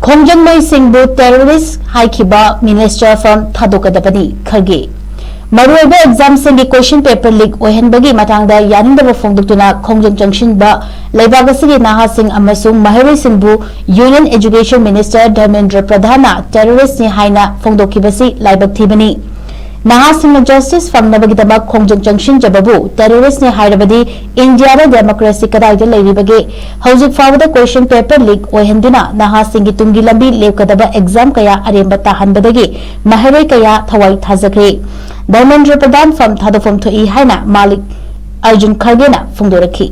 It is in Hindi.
खोंजंगलोई सिंहबु टेररिस्ट हाइखिबा मिनिस्टर फ्रॉम थादोकदबनी खरगे मरुएबा एग्जाम सिंगी क्वेश्चन पेपर लीक ओहनबगी मतंगदा यानिंदब फोंदुक्तुना खोंजंग जंक्शनबा लेबागसिगी नाहा सिंह अमसुंग महरई सिंहबु union education minister Dharmendra Pradhan terrorist ने हाइना फोंदोकिबसी लाइबक थीबनी नाहा सिंह जस्टिस फंगनबगिदमक खोंजंग जंक्शन जबबु टेररिस्ट ने हाइरबदी इंडिया डेमोक्रेसी कदाइदा लेरिबगे हौजिक फावदा क्वेश्चन पेपर लीक ओहनदुना नाहा सिंह तुंगी लंबी लेवकदबा एग्जाम कया अरेंबा ताहनबदगी महरई कया थवाई थाजख्रे धर्मेंद्र प्रधान फम थादोफम थोई हाइना मालिक अर्जुन खरगेना फोंदोरखी।